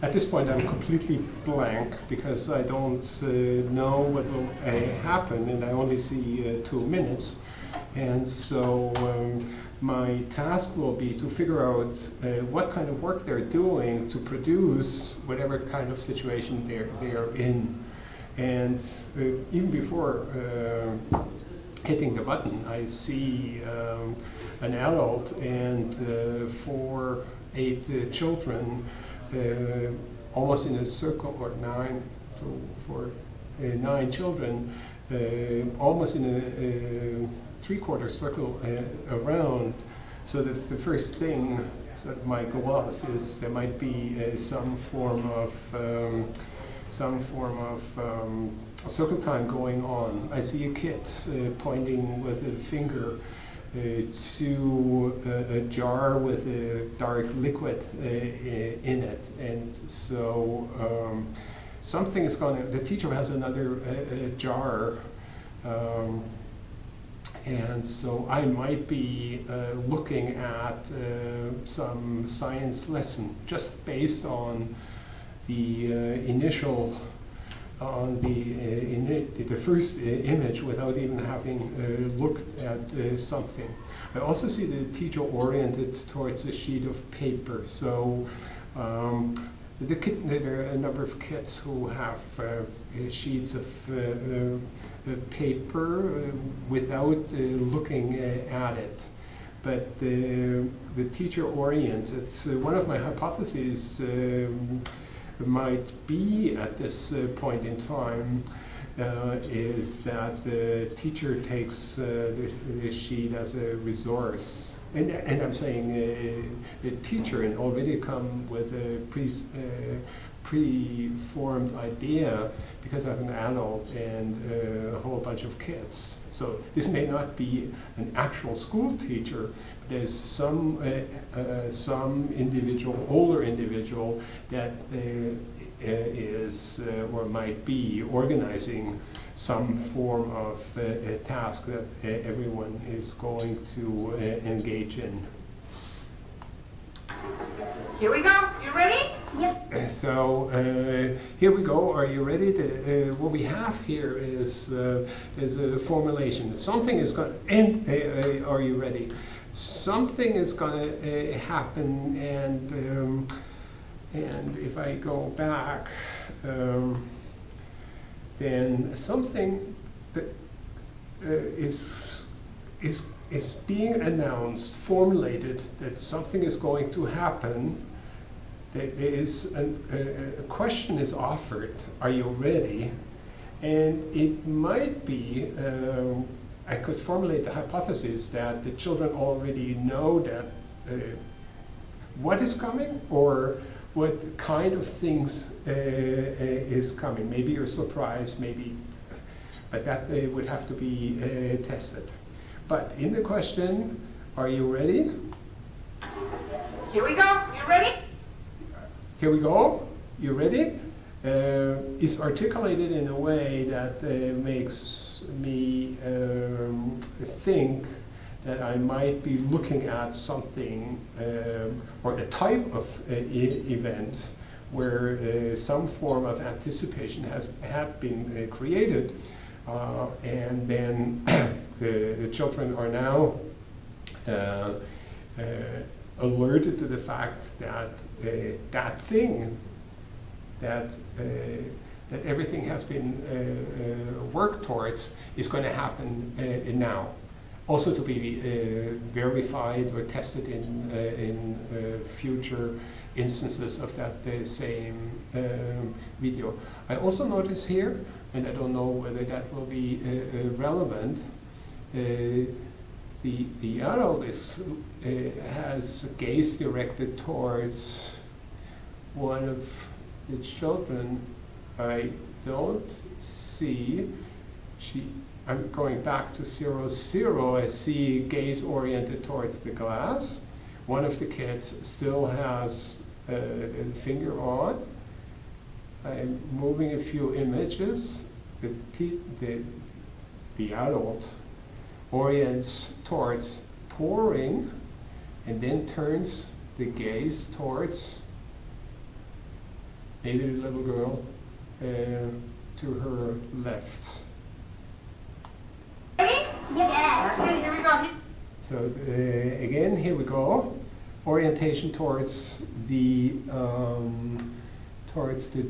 At this point, I'm completely blank because I don't know what will happen, and I only see 2 minutes. And so my task will be to figure out what kind of work they're doing to produce whatever kind of situation they're in. And even before hitting the button, I see an adult and 8 children almost in a circle, or 9 children, almost in a 3/4 circle around. So the first thing that might go us is there might be some form of circle time going on. I see a kid pointing with a finger to a jar with a dark liquid in it, and so something is going to. The teacher has another jar, and so I might be looking at some science lesson just based on the initial. On the first image without even having looked at something. I also see the teacher oriented towards a sheet of paper. So there are a number of kids who have sheets of paper without looking at it. But the teacher oriented. One of my hypotheses might be at this point in time is that the teacher takes the sheet as a resource. And I'm saying the teacher and already come with a pre-formed idea because I'm an adult and a whole bunch of kids. So this may not be an actual school teacher, but there's some individual, older individual that is or might be organizing some form of a task that everyone is going to engage in. Here we go. You ready? Yep. So here we go. Are you ready? What we have here is a formulation. Something is going to end. Are you ready? Something is going to happen, and if I go back, then something that is being announced, formulated, that something is going to happen. There is a question is offered. Are you ready? And it might be. I could formulate the hypothesis that the children already know that what is coming, or what kind of things is coming. Maybe you're surprised, maybe, but that would have to be tested. But in the question, are you ready? Here we go. You ready? Here we go. You ready? Is articulated in a way that makes me think that I might be looking at something or a type of event where some form of anticipation had been created, and then the children are now alerted to the fact that that thing that everything has been worked towards is going to happen now. Also to be verified or tested in future instances of that same video. I also notice here, and I don't know whether that will be relevant, the adult has gaze directed towards one of the children. I don't see. I'm going back to 0, I see gaze oriented towards the glass. One of the kids still has a finger on. I'm moving a few images. The adult orients towards pouring and then turns the gaze towards maybe the little girl to her left. Ready? Yeah. Okay, here we go. So again, here we go. Orientation towards the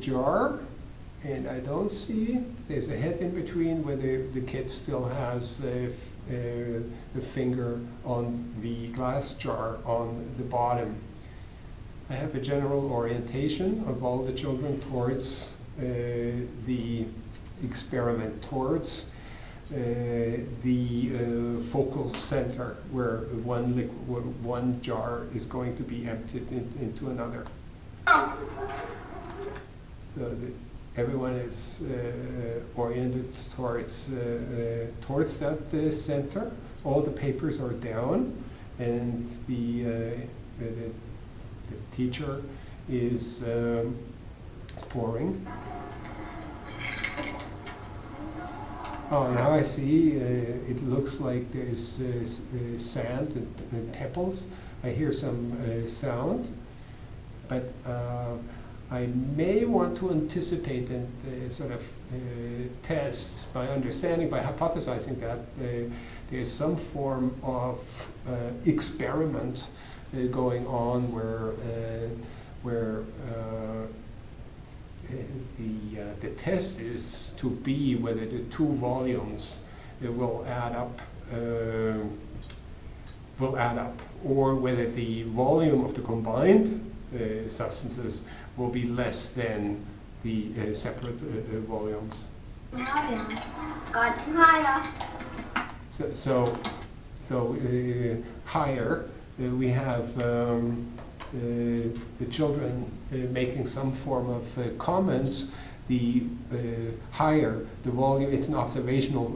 jar, and I don't see, there's a head in between where the kid still has the finger on the glass jar on the bottom. I have a general orientation of all the children towards the experiment, towards the focal center where one jar is going to be emptied into another. So everyone is oriented towards that center. All the papers are down, and the teacher is pouring. Oh, now I see. It looks like there's sand and pebbles. I hear some sound, but I may want to anticipate and sort of test by understanding, by hypothesizing that there's some form of experiment going on where the test is to be whether the two volumes will add up, or whether the volume of the combined substances will be less than the separate volumes. Higher. So higher, we have the children making some form of comments. The higher the volume, it's an observational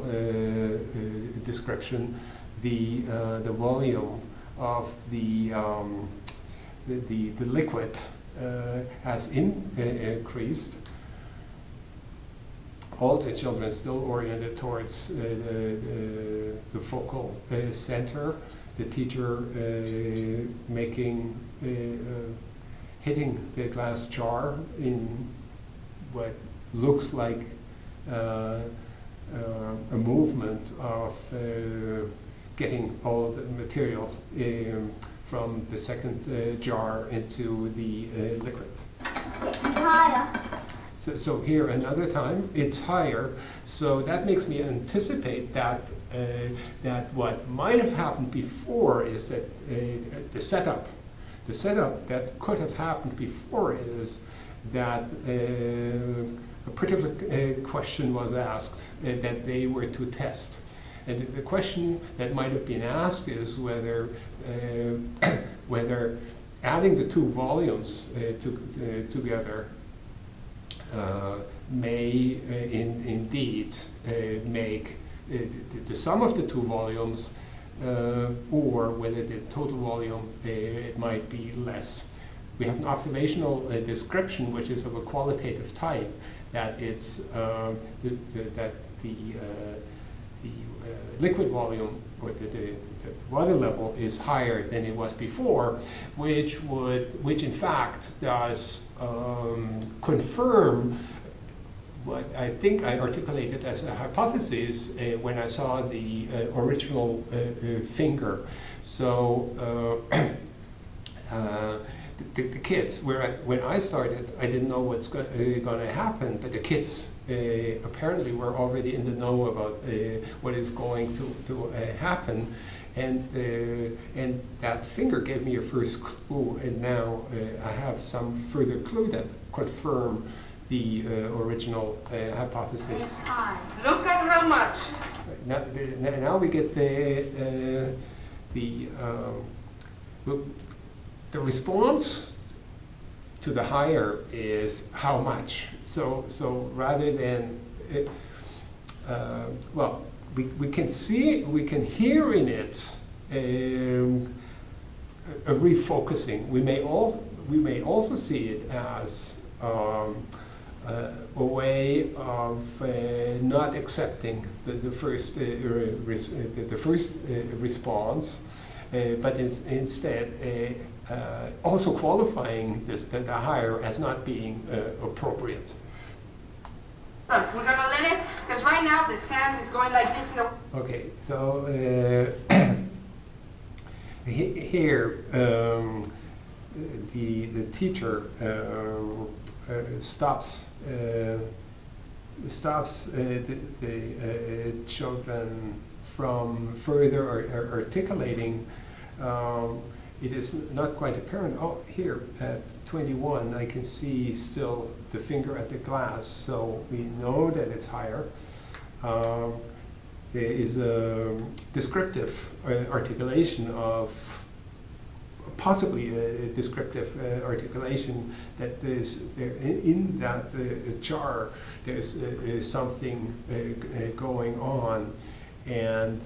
description. The volume of the liquid has increased. All the children still oriented towards the focal center. The teacher hitting the glass jar in what looks like a movement of getting all the material from the second jar into the liquid. Higher. So here another time, it's higher. So that makes me anticipate that that what might have happened before is that the setup that could have happened before is that a particular question was asked that they were to test. And the question that might have been asked is whether whether adding the two volumes together may indeed make the sum of the two volumes, or whether the total volume it might be less. We have an observational description which is of a qualitative type, that it's that the liquid volume or the water level is higher than it was before, which in fact does confirm what I think I articulated as a hypothesis when I saw the original finger. So the kids, when I started, I didn't know what's going to happen, but the kids apparently were already in the know about what is going to happen, and that finger gave me a first clue, and now I have some further clue that confirm the original hypothesis. Look at how much. Now we get the response to the higher is how much. So rather than well, we can see, we can hear in it a refocusing. We may also see it as a way of not accepting the first response, but instead also qualifying the hire as not being appropriate. Look, we're gonna let it, because right now the sand is going like this in the... Okay, so here the teacher stops the children from further articulating. It is not quite apparent. Oh, here at 21, I can see still the finger at the glass, so we know that it's higher. There is a descriptive articulation of, possibly a descriptive articulation that is in that jar. There's something going on, and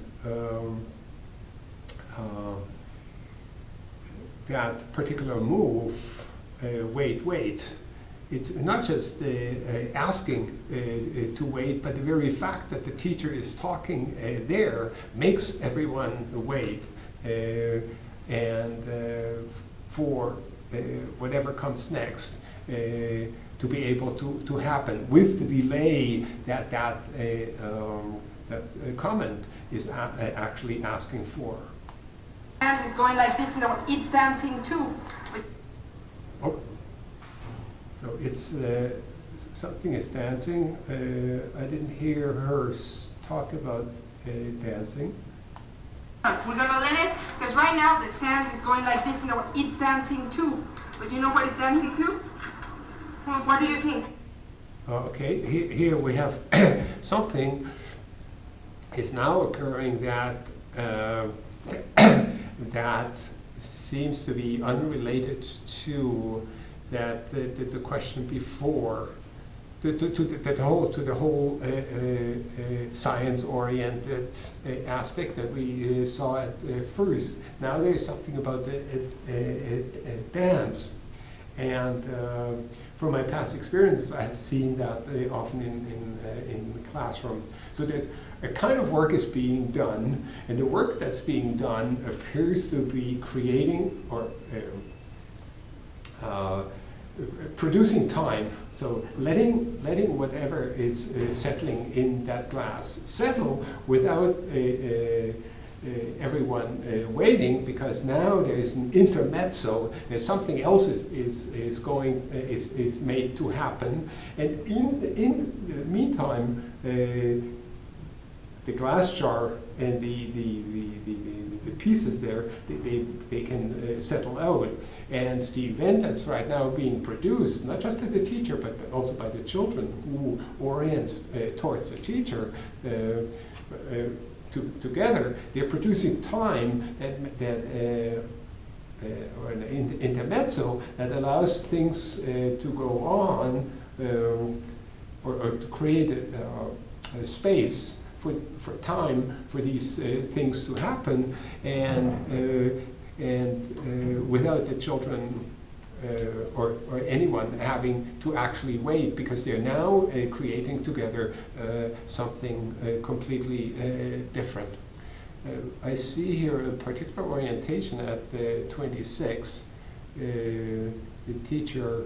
that particular move, wait, it's not just asking to wait, but the very fact that the teacher is talking there makes everyone wait, and for whatever comes next to be able to happen with the delay that comment is actually asking for. Sand is going like this in the... It's dancing too. Oh. So it's something is dancing. I didn't hear her talk about dancing. We're gonna let it, because right now the sand is going like this in the... It's dancing too. But you know what it's dancing to? What do you think? Okay, here we have something is now occurring that that seems to be unrelated to that the question before, to the whole science-oriented aspect that we saw at first. Now there's something about the dance, and from my past experiences, I have seen that often in the classroom. So there's a kind of work is being done, and the work that's being done appears to be creating or producing time. So letting whatever is settling in that glass settle without everyone waiting, because now there is an intermezzo. There's something else is made to happen, and in the meantime, the glass jar and the pieces there, they can settle out. And the event that's right now being produced, not just by the teacher, but also by the children who orient towards the teacher together, they're producing time or an intermezzo that allows things to go on, or to create a space for time for these things to happen, and without the children or anyone having to actually wait, because they're now creating together something completely different. I see here a particular orientation at 26. The teacher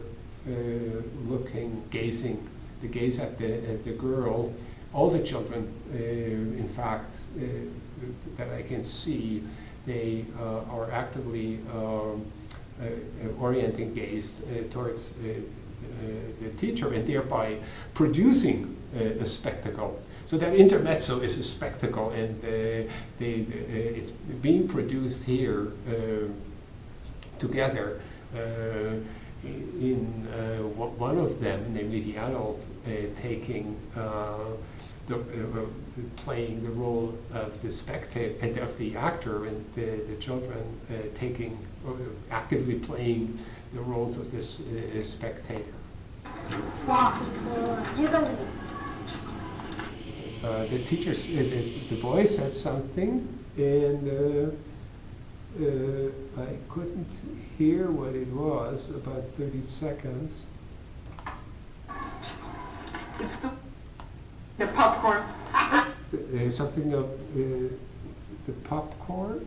gazing at the girl. All the children, in fact, that I can see, they are actively orienting gaze towards the teacher, and thereby producing a spectacle. So that intermezzo is a spectacle, and it's being produced here together. In one of them, namely the adult, taking playing the role of the spectator and of the actor, and the children taking actively playing the roles of this spectator. The teacher, the boy said something, and I couldn't hear what it was, about 30 seconds. It's the popcorn. Something of the popcorn.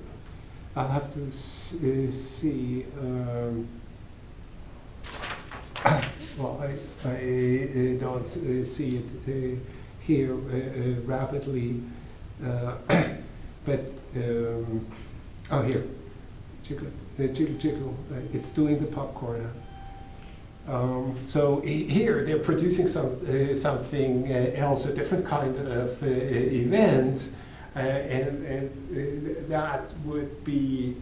I'll have to see. Well, I don't see it here rapidly, but oh, here, jiggle, jiggle. It's doing the popcorn. So here they're producing something else, a different kind of event, and that would be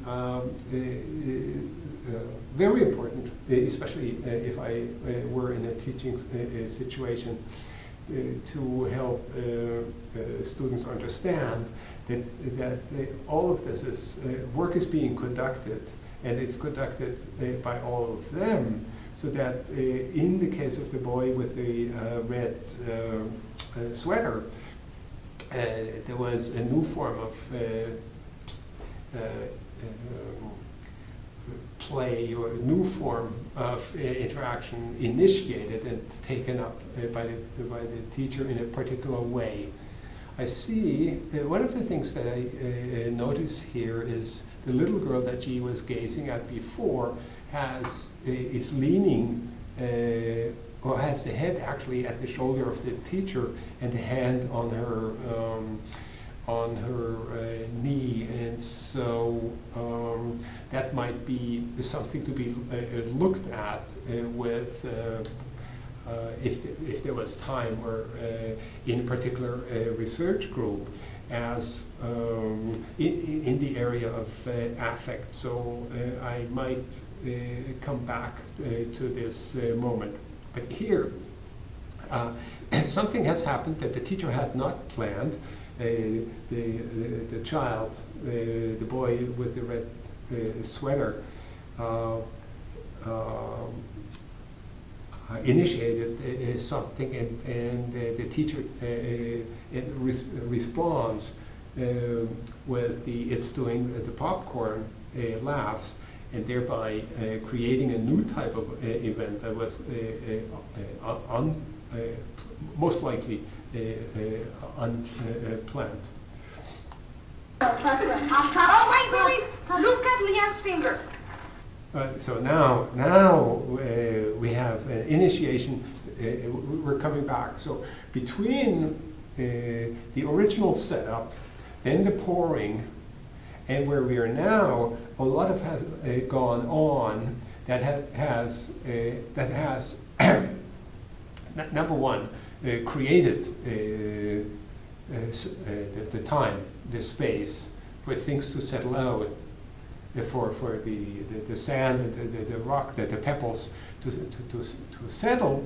very important, especially if I were in a teaching situation, to help students understand that all of this is work is being conducted, and it's conducted by all of them. So that in the case of the boy with the red sweater, there was a new form of play, or a new form of interaction initiated and taken up by the teacher in a particular way. I see one of the things that I notice here is the little girl that G was gazing at before is leaning, or has the head actually at the shoulder of the teacher and the hand on her knee, and so that might be something to be looked at with if there was time, or in a particular research group, as in the area of affect. So I might come back to this moment. But here, something has happened that the teacher had not planned. The child, the boy with the red sweater, initiated something, and the teacher responds with it's doing the popcorn laughs, and thereby creating a new type of event that was most likely unplanned. Oh, wait! Look at Liam's finger. So now we have initiation. We're coming back. So between the original setup, then the pouring, and where we are now, a lot of has gone on that has number one, created the time, the space for things to settle out, for the sand and the rock, the pebbles to settle,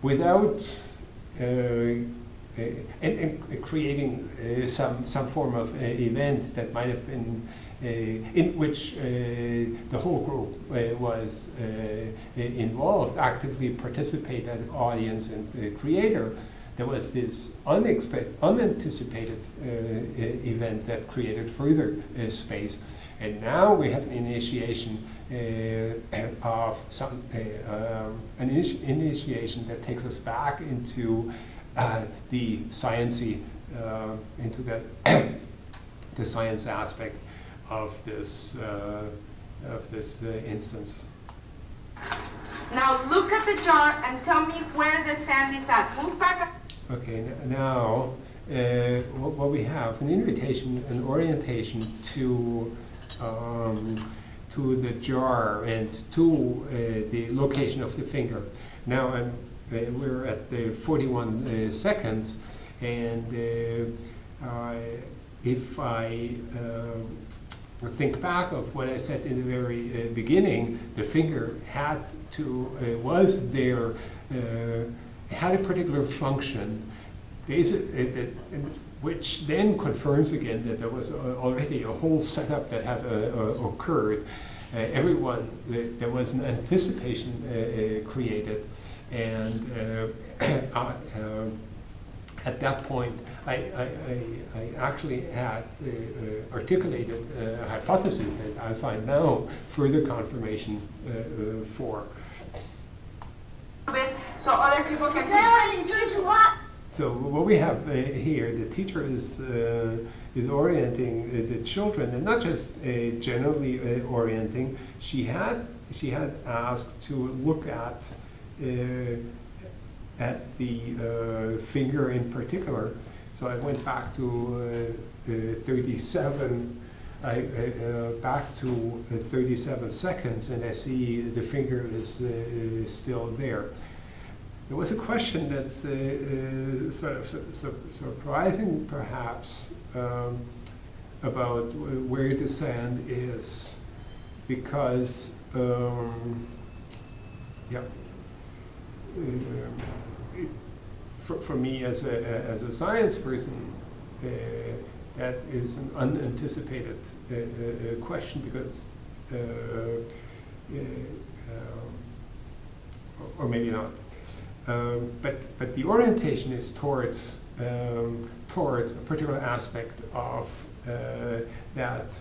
without and creating some form of event that might have been in which the whole group was involved, actively participate as audience and creator. There was this unanticipated event that created further space, and now we have an initiation of an initiation that takes us back into the sciencey, into the science aspect of this instance. Now look at the jar and tell me where the sand is at. Move back. Okay, now what we have, an invitation, an orientation to the jar and to the location of the finger. Now we're at the 41 seconds, and if I think back of what I said in the very beginning, the finger was there, had a particular function, which then confirms again that there was already a whole setup that had occurred. There was an anticipation created, and at that point, I actually had articulated a hypothesis that I find now further confirmation for. So other people can see. So what we have here, the teacher is orienting the children, and not just generally orienting. She had asked to look at the finger in particular. So I went back to 37. Back to 37 seconds, and I see the finger is still there. There was a question that sort of surprising, perhaps, about where the sand is, because for me as a science person, that is an unanticipated question, because, or maybe not. But the orientation is towards a particular aspect of that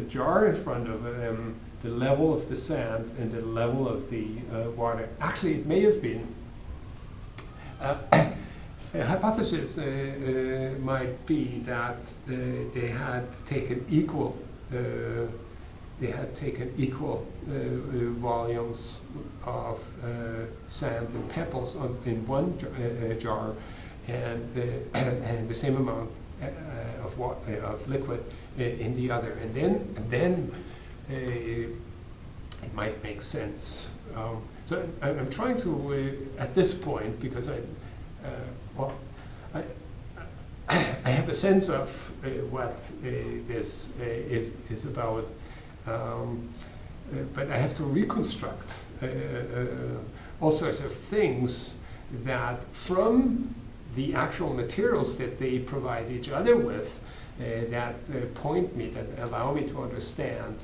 jar in front of them, the level of the sand and the level of the water. Actually, it may have been. A hypothesis might be that they had taken equal volumes of sand and pebbles in one jar, and the same amount of liquid in the other, and then it might make sense. So I'm trying to at this point, because I have a sense of what this is about, but I have to reconstruct all sorts of things that from the actual materials that they provide each other with, that point me, that allow me to understand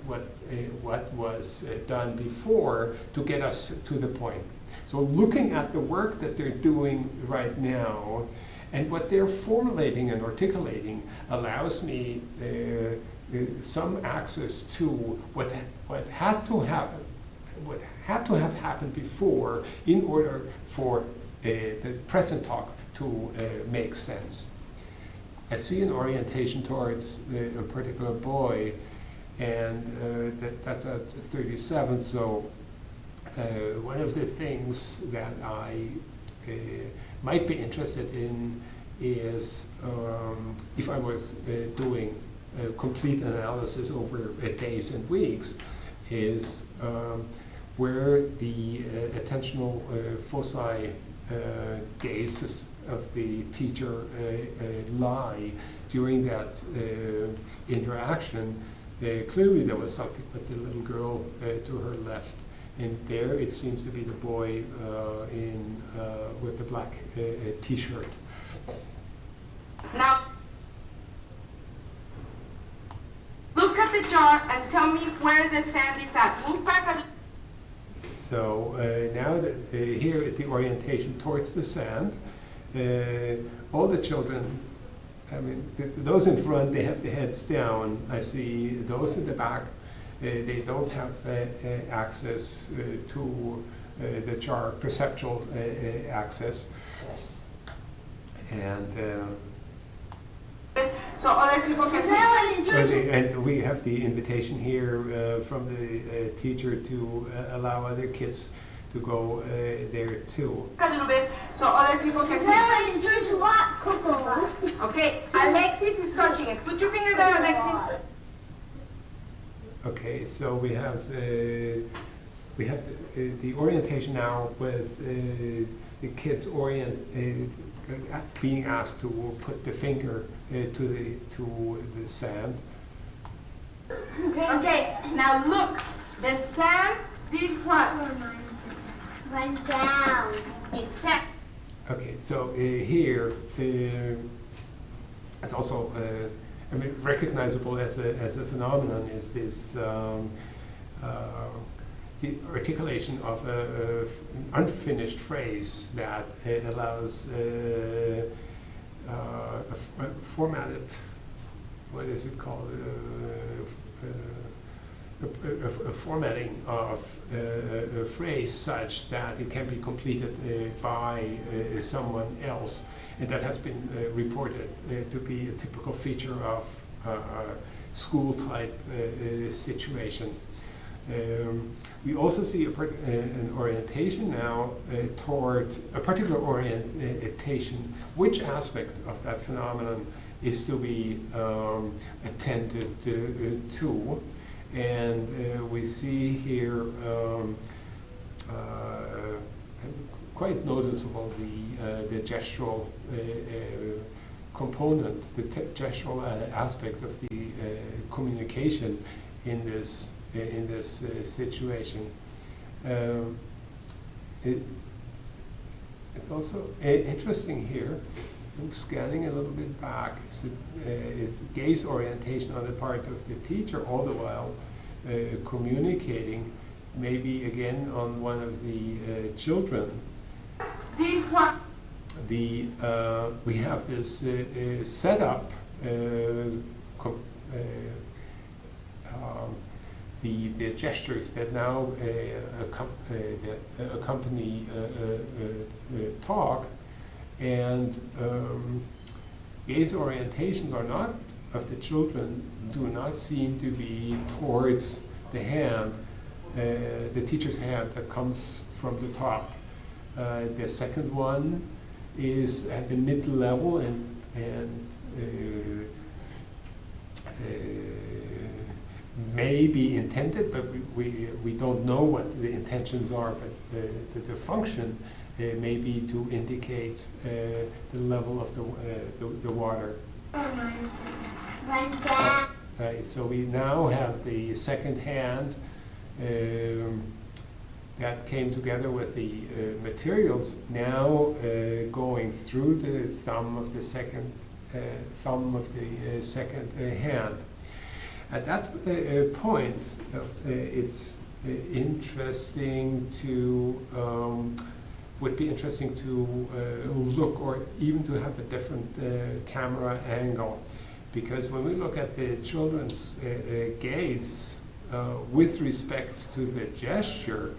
what was done before to get us to the point. So looking at the work that they're doing right now and what they're formulating and articulating allows me some access to what had to have happened before in order for the present talk to make sense. I see an orientation towards a particular boy, and that's at 37. So one of the things that I might be interested in is, if I was doing a complete analysis over days and weeks, is where the attentional foci gazes of the teacher lie during that interaction. Clearly there was something with the little girl to her left, and there it seems to be the boy with the black t-shirt. Now, look at the jar and tell me where the sand is at. Move back a little. So now that here is the orientation towards the sand. All the children, I mean, those in front, they have their heads down. I see those in the back, they don't have access to the jar, perceptual access. And so other people can see. and we have the invitation here from the teacher to allow other kids to go there too. A little bit so other people can see. Okay, Alexis is touching it. Put your finger there, Alexis. Okay, so we have the orientation now with the kids being asked to put the finger to the sand. Okay, now look. The sand did what? Went down. It set. Okay, so here it's also I mean, recognizable as a phenomenon is this the articulation of an unfinished phrase that allows a formatted, what is it called? a formatting of a phrase such that it can be completed by someone else, and that has been reported to be a typical feature of school-type situations. We also see an orientation now towards a particular orientation. Which aspect of that phenomenon is to be attended to? And we see here quite noticeable the gestural component, the gestural aspect of the communication in this situation. It's also interesting here. I'm scanning a little bit back. Is gaze orientation on the part of the teacher, all the while communicating, maybe again on one of the children. We have this setup. The gestures that now accompany talk, and gaze orientations are not of the children do not seem to be towards the hand, the teacher's hand that comes from the top. The second one is at the mid-level and may be intended, but we don't know what the intentions are, but the function may be to indicate the level of the water. So we now have the second hand that came together with the materials now going through the thumb of the second hand. At that point, it's interesting to would be interesting to look, or even to have a different camera angle, because when we look at the children's gaze with respect to the gesture,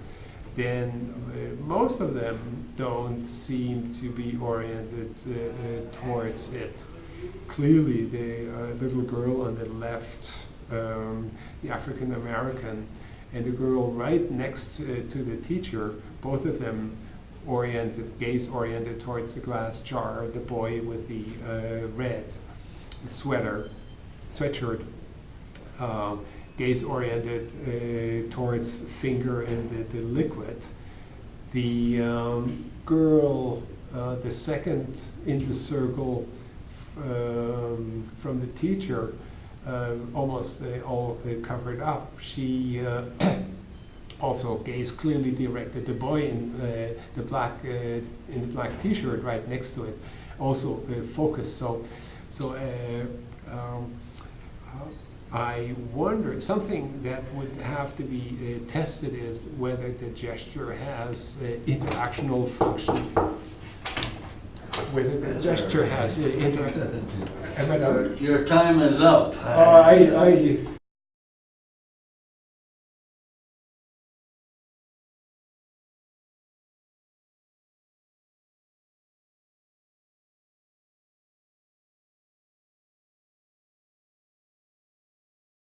then most of them don't seem to be oriented towards it. Clearly, the little girl on the left, the African American, and the girl right next to the teacher, both of them gaze oriented towards the glass jar. The boy with the red sweatshirt, gaze oriented towards finger and the liquid. The girl, the second in the circle from the teacher, almost all covered up. She also gaze clearly directed. The boy in the black T-shirt right next to it also focused. So I wonder, something that would have to be tested is whether the gesture has interactional function. Whether the gesture has Your time is up. I